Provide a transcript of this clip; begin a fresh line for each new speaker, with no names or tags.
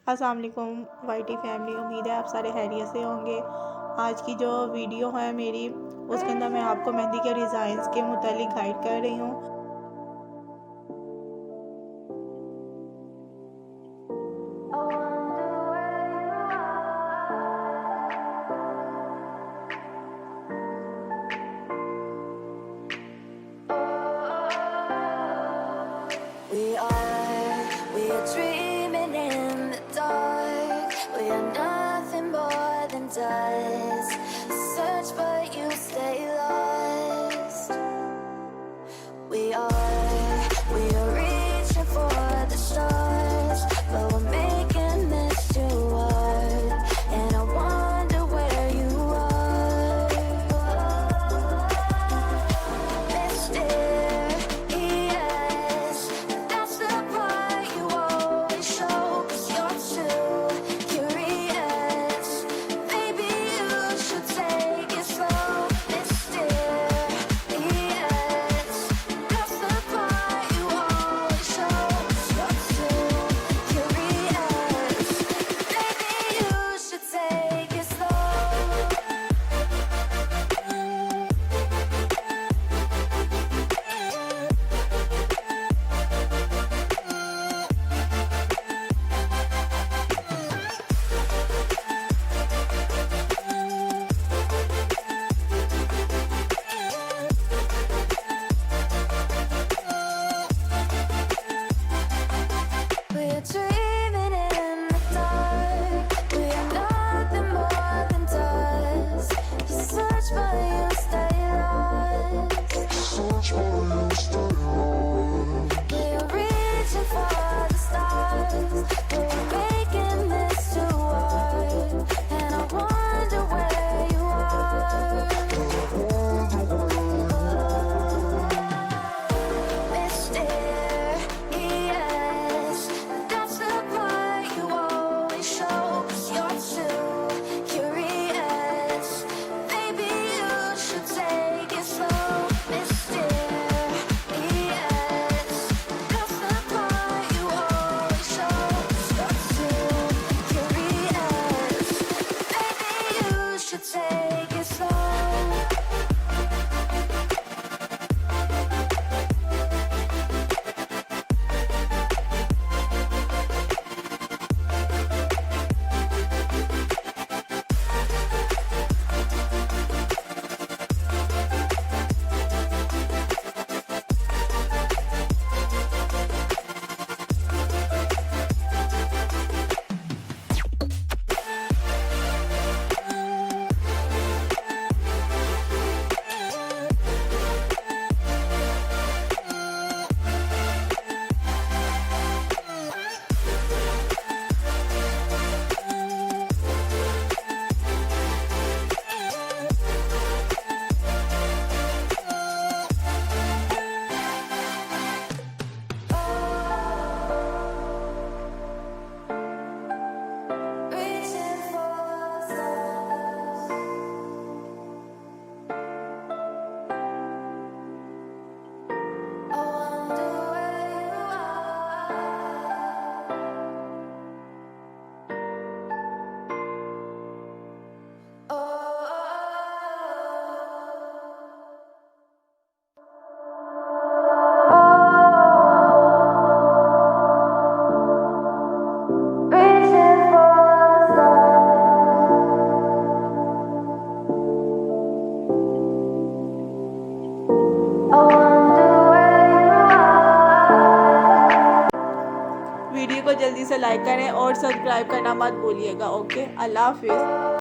अस्सलाम वालेकुम YT family. उम्मीद है आप सारे खैरियत से होंगे। आज की जो वीडियो है मेरी, उसके अंदर मैं आपको मेहंदी के डिज़ाइंस के मुतालिक गाइड कर रही हूँ।
We are dreaming in the dark. We are nothing more than dust. Search but you stay lost. We are reaching for the stars, but we're making this too hard. And I wonder where you are. Mysterious, that's the part you always show. 'Cause you're too curious. Maybe you should take it slow. Mysterious, that's the part you always show. 'Cause you're too curious. Maybe you should take it slow. We are dreaming in the dark. We are nothing more than dust. You search but you stay lost. We are reaching for the stars, but we're making this too hard. And I wonder where you are. Mysterious, that's the part you always show. 'Cause you're too curious. Maybe you should take it slow. Mysterious, that's the part you always show. 'Cause you're too curious. Maybe you should take it slow. Reaching for the stars. I wonder where you are. Reaching for the stars. I wonder where you are.
Video को जल्दी से like करें और subscribe करना मत भूलिएगा। Okay, अल्लाह हाफिज़।